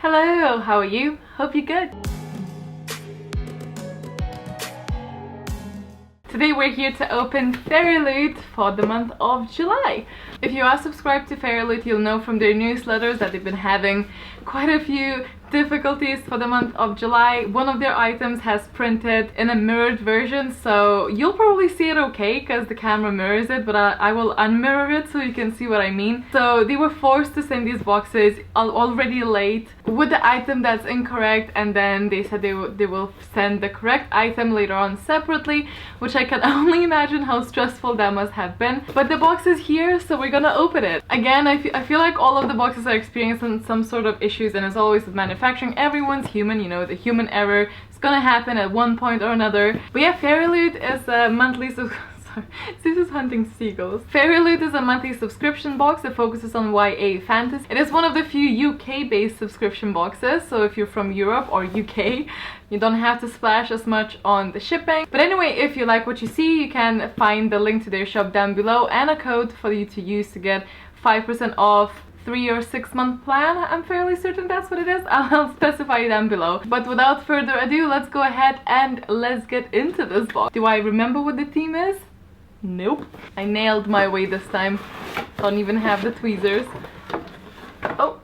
Hello, how are you? Hope you're good. Today we're here to open Fairyloot for the month of July. If you are subscribed to Fairyloot, you'll know from their newsletters that they've been having quite a few difficulties for the month of July. One of their items has printed in a mirrored version, so you'll probably see it okay because the camera mirrors it, but I will unmirror it so you can see what I mean. So they were forced to send these boxes already late with the item that's incorrect, and then they said they will send the correct item later on separately, which I can only imagine how stressful that must have been. But the box is here, so we're gonna open it. Again, I feel like all of the boxes are experiencing some sort of issues, and as always with manufacturing, everyone's human, you know, the human error is gonna happen at one point or another. But yeah, Fairyloot is a monthly this is hunting seagulls. Fairyloot is a monthly subscription box that focuses on YA fantasy. It is one of the few UK-based subscription boxes, so if you're from Europe or UK, you don't have to splash as much on the shipping. But anyway, if you like what you see, you can find the link to their shop down below and a code for you to use to get 5% off 3 or 6 month plan. I'm fairly certain that's what it is. I'll specify down below. But without further ado, let's go ahead and let's get into this box. Do I remember what the theme is? Nope. I nailed my way this time. Don't even have the tweezers. Oh,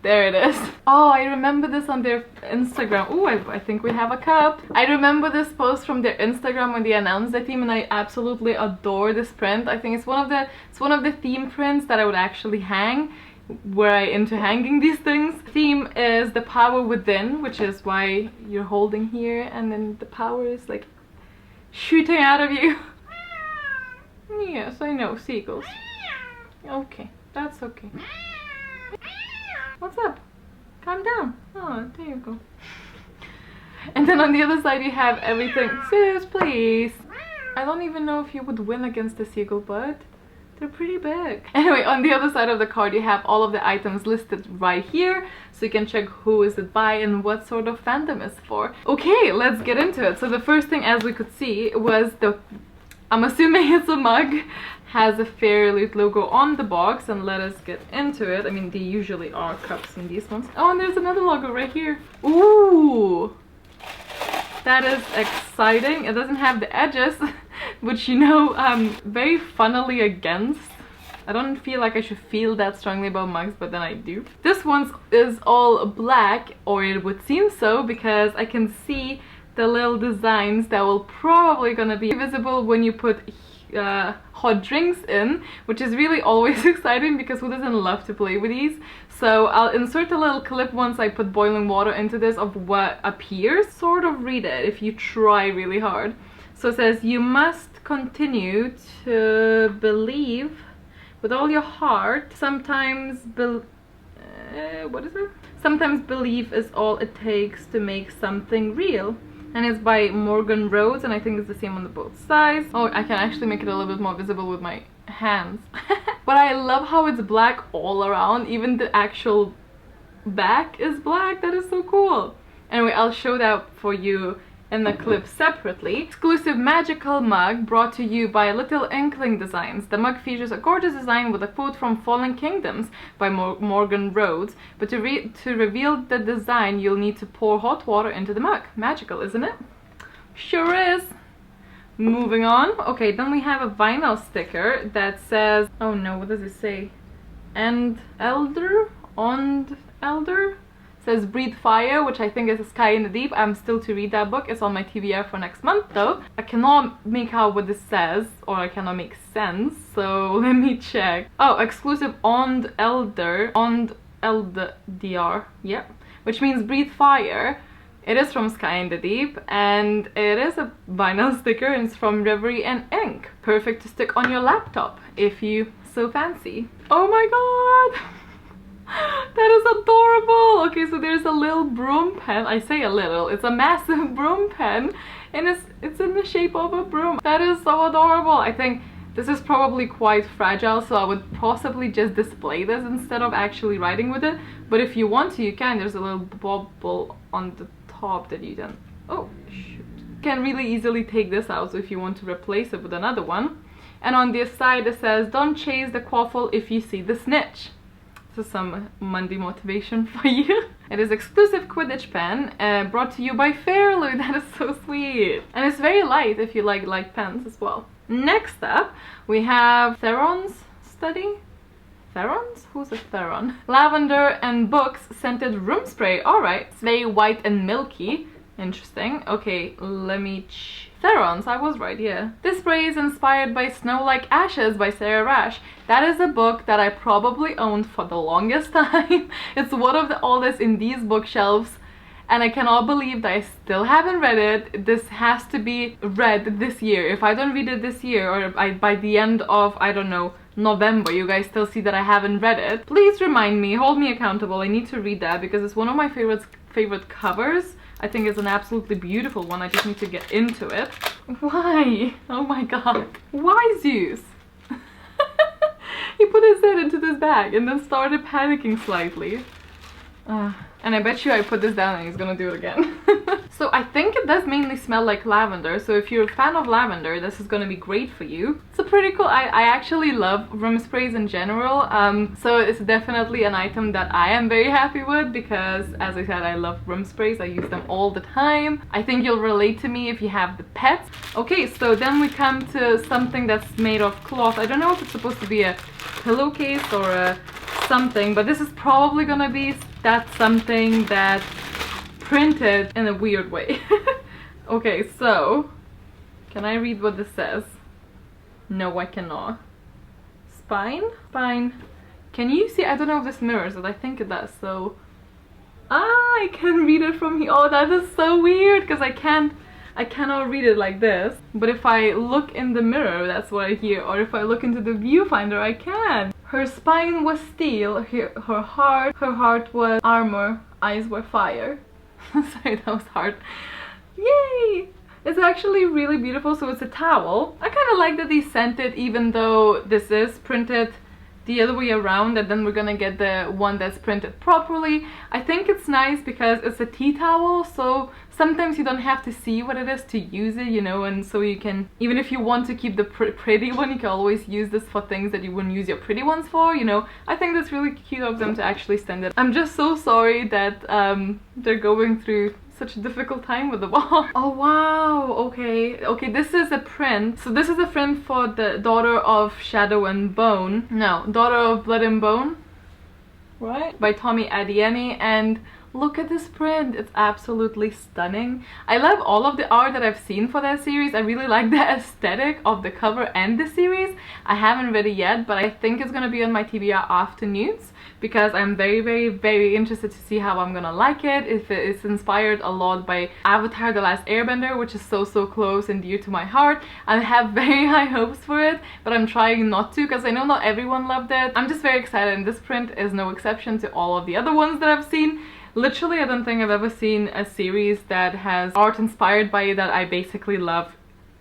there it is. Oh, I remember this on their Instagram. Oh, I think we have a cup. I remember this post from their Instagram when they announced the theme, and I absolutely adore this print. I think it's one of the theme prints that I would actually hang. Were I into hanging these things. The theme is the power within, which is why you're holding here, and then the power is like shooting out of you. Yes, I know, seagulls. Okay, that's okay. What's up? Calm down. Oh, there you go. And then on the other side you have everything. Sis, please. I don't even know if you would win against the seagull, but they're pretty big. Anyway, on the other side of the card you have all of the items listed right here, so you can check who is it by and what sort of fandom it's for. Okay, let's get into it. So the first thing, as we could see, was I'm assuming it's a mug, has a Fairyloot logo on the box, and let us get into it. I mean, they usually are cups in these ones. Oh, and there's another logo right here. Ooh! That is exciting. It doesn't have the edges, which, you know, I'm very funnily against. I don't feel like I should feel that strongly about mugs, but then I do. This one is all black, or it would seem so, because I can see the little designs that will probably gonna be visible when you put hot drinks in, which is really always exciting because who doesn't love to play with these. So I'll insert a little clip once I put boiling water into this of what appears. Sort of read it if you try really hard. So it says, you must continue to believe with all your heart. Sometimes what is it? Sometimes belief is all it takes to make something real. And it's by Morgan Rhodes, and I think it's the same on the both sides. Oh, I can actually make it a little bit more visible with my hands. But I love how it's black all around. Even the actual back is black. That is so cool. Anyway, I'll show that for you in the clip separately. Exclusive magical mug brought to you by Little Inkling Designs. The mug features a gorgeous design with a quote from Fallen Kingdoms by Morgan Rhodes. But to reveal the design, you'll need to pour hot water into the mug. Magical, isn't it? Sure is. Moving on. Okay, then we have a vinyl sticker that says, oh no, what does it say? Elder? Says Breathe Fire, which I think is a Sky in the Deep. I'm still to read that book. It's on my TBR for next month though. I cannot make out what this says, or I cannot make sense, so let me check. Oh, exclusive Elder, yeah, which means Breathe Fire. It is from Sky in the Deep, and it is a vinyl sticker, and it's from Reverie and Ink. Perfect to stick on your laptop if you so fancy. Oh my god! That is adorable! Okay, so there's a little broom pen. I say a little, it's a massive broom pen, and it's in the shape of a broom. That is so adorable. I think this is probably quite fragile, so I would possibly just display this instead of actually writing with it. But if you want to, you can. There's a little bubble on the top that you can... Oh, shoot. You can really easily take this out, so if you want to replace it with another one. And on this side it says, don't chase the quaffle if you see the snitch. is some Monday motivation for you. It is exclusive Quidditch pen, brought to you by Fairyloot. That is so sweet. And it's very light if you like light pens as well. Next up, we have Theron's Study. Theron's? Who's a Theron? Lavender and Books scented room spray. Alright. It's very white and milky. Interesting. Okay, let me Theron's, I was right, yeah. This spray is inspired by Snow Like Ashes by Sarah Rash. That is a book that I probably owned for the longest time. It's one of the oldest in these bookshelves, and I cannot believe that I still haven't read it. This has to be read this year. If I don't read it this year, or by the end of, I don't know, November, you guys still see that I haven't read it, please remind me, hold me accountable. I need to read that because it's one of my favorite covers. I think it's an absolutely beautiful one. I just need to get into it. Why? Oh my god. Why, Zeus? He put his head into this bag and then started panicking slightly. And I bet you I put this down and he's gonna do it again. So I think it does mainly smell like lavender, so if you're a fan of lavender, this is gonna be great for you. It's a pretty cool, I actually love room sprays in general, so it's definitely an item that I am very happy with because, as I said, I love room sprays. I use them all the time. I think you'll relate to me if you have the pets. Okay, so then we come to something that's made of cloth. I don't know if it's supposed to be a pillowcase or a something, but this is probably gonna be that something that printed in a weird way. Okay, so can I read what this says? No, I cannot. Spine? Spine. Can you see? I don't know if this mirrors it. I think it does. So I can read it from here. Oh, that is so weird because I cannot read it like this. But if I look in the mirror, that's what I hear. Or if I look into the viewfinder, I can. Her spine was steel, her heart was armor, eyes were fire. Sorry, that was hard. Yay! It's actually really beautiful. So it's a towel. I kind of like that they sent it even though this is printed the other way around, and then we're gonna get the one that's printed properly. I think it's nice because it's a tea towel, so sometimes you don't have to see what it is to use it, you know, and so you can, even if you want to keep the pretty one, you can always use this for things that you wouldn't use your pretty ones for, you know. I think that's really cute of them to actually send it. I'm just so sorry that they're going through such a difficult time with the ball. Oh wow, okay, this is a print. So this is a print for the Daughter of Shadow and Bone. No, Daughter of Blood and Bone, right? By Tommy Adieni, and look at this print. It's absolutely stunning. I love all of the art that I've seen for that series. I really like the aesthetic of the cover and the series. I haven't read it yet, but I think it's gonna be on my TBR after NEWTs because I'm very interested to see how I'm gonna like it. If it's inspired a lot by Avatar: The Last Airbender, which is so close and dear to my heart. I have very high hopes for it, but I'm trying not to because I know not everyone loved it. I'm just very excited, and this print is no exception to all of the other ones that I've seen. Literally, I don't think I've ever seen a series that has art inspired by it that I basically love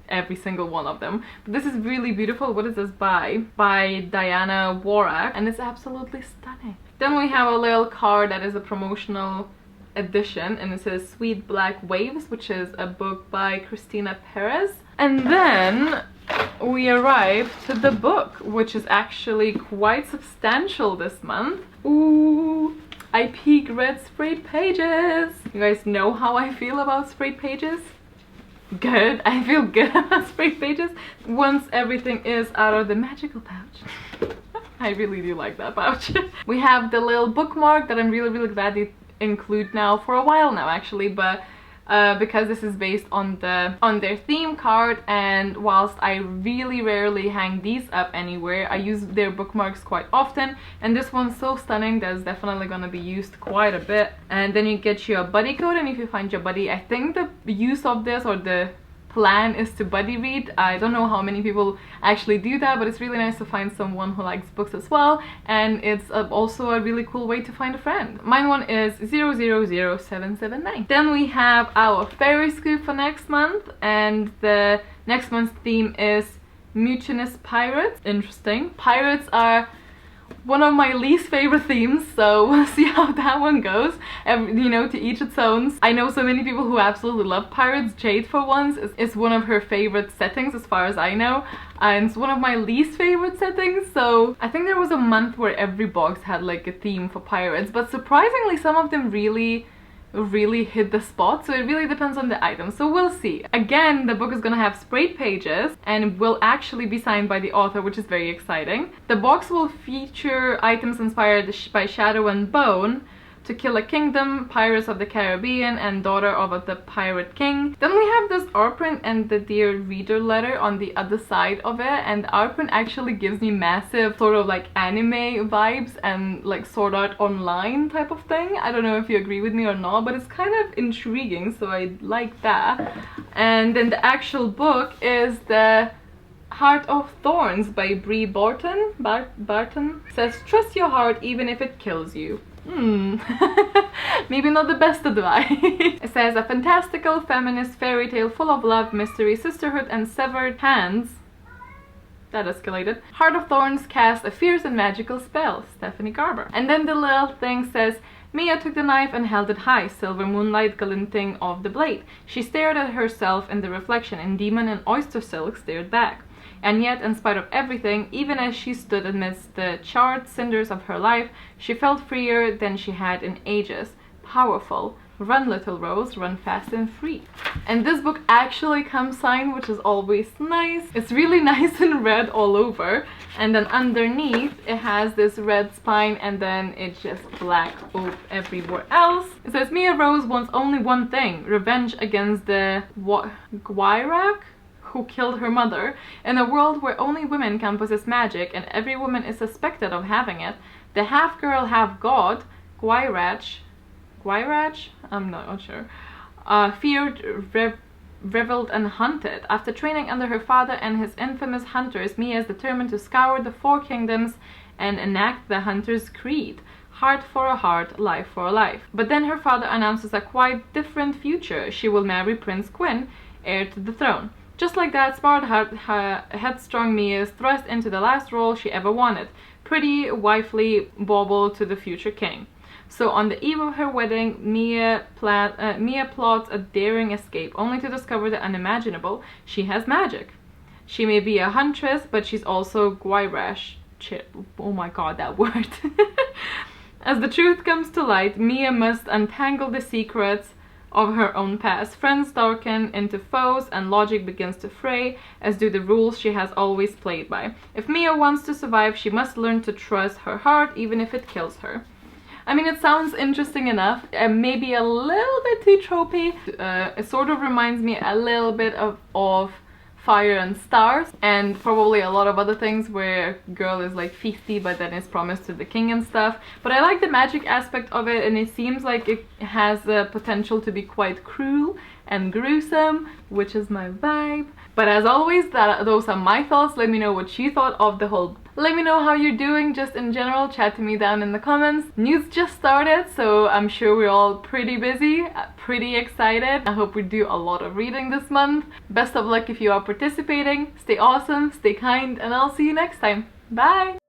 every single one of them. But this is really beautiful. What is this by? By Diana Warrack, and it's absolutely stunning. Then we have a little card that is a promotional edition, and it says Sweet Black Waves, which is a book by Christina Perez. And then we arrived to the book, which is actually quite substantial this month. Ooh! I peak read sprayed pages. You guys know how I feel about sprayed pages? Good. I feel good about sprayed pages once everything is out of the magical pouch. I really do like that pouch. We have the little bookmark that I'm really glad they include now for a while now actually, but because this is based on their theme card, and whilst I really rarely hang these up anywhere, I use their bookmarks quite often, and this one's so stunning that it's definitely gonna be used quite a bit. And then you get your buddy code, and if you find your buddy, I think the use of this, or the plan, is to buddy read. I don't know how many people actually do that, but it's really nice to find someone who likes books as well, and it's also a really cool way to find a friend. Mine one is 000779. Then we have our fairy scoop for next month, and the next month's theme is mutinous pirates. Interesting. Pirates are one of my least favorite themes, so we'll see how that one goes. You know, to each its own. I know so many people who absolutely love pirates. Jade, for once, is one of her favorite settings as far as I know, and it's one of my least favorite settings. So I think there was a month where every box had like a theme for pirates, but surprisingly some of them really hit the spot, so it really depends on the item, so we'll see. Again, the book is gonna have sprayed pages and will actually be signed by the author, which is very exciting. The box will feature items inspired by Shadow and Bone, To Kill a Kingdom, Pirates of the Caribbean, and Daughter of the Pirate King. Then we have this art print and the Dear Reader letter on the other side of it, and the art print actually gives me massive sort of like anime vibes and like Sword Art Online type of thing. I don't know if you agree with me or not, but it's kind of intriguing, so I like that. And then the actual book is the Heart of Thorns by Bree Barton. Barton says, trust your heart even if it kills you. Maybe not the best advice. It says, a fantastical feminist fairy tale full of love, mystery, sisterhood, and severed hands. That escalated. Heart of Thorns cast a fierce and magical spell. Stephanie Garber. And then the little thing says, Mia took the knife and held it high, silver moonlight glinting off the blade. She stared at herself in the reflection, and Demon and Oyster Silk stared back. And yet, in spite of everything, even as she stood amidst the charred cinders of her life, she felt freer than she had in ages. Powerful. Run, little rose, run fast and free. And this book actually comes signed, which is always nice. It's really nice and red all over. And then underneath, it has this red spine, and then it's just black everywhere else. It says, Mia Rose wants only one thing, revenge against the Gwyrak, who killed her mother. In a world where only women can possess magic and every woman is suspected of having it, the half-girl, half-god, Gwyrak, I'm not sure, feared, reveled and hunted. After training under her father and his infamous hunters, Mia is determined to scour the 4 kingdoms and enact the hunter's creed. Heart for a heart, life for a life. But then her father announces a quite different future. She will marry Prince Quinn, heir to the throne. Just like that, smart, headstrong Mia is thrust into the last role she ever wanted. Pretty, wifely bauble to the future king. So on the eve of her wedding, Mia plots a daring escape, only to discover the unimaginable. She has magic. She may be a huntress, but she's also Gwyrash. Oh my god, that word. As the truth comes to light, Mia must untangle the secrets of her own past. Friends darken into foes and logic begins to fray, as do the rules she has always played by. If Mia wants to survive, she must learn to trust her heart even if it kills her. I mean, it sounds interesting enough, maybe a little bit too tropey. It sort of reminds me a little bit of Fire and Stars, and probably a lot of other things where girl is like 50 but then is promised to the king and stuff. But I like the magic aspect of it, and it seems like it has the potential to be quite cruel and gruesome, which is my vibe. But as always, those are my thoughts. Let me know what you thought of the whole. Let me know how you're doing just in general. Chat to me down in the comments. NEWTs just started, so I'm sure we're all pretty busy, pretty excited. I hope we do a lot of reading this month. Best of luck if you are participating. Stay awesome, stay kind, and I'll see you next time. Bye!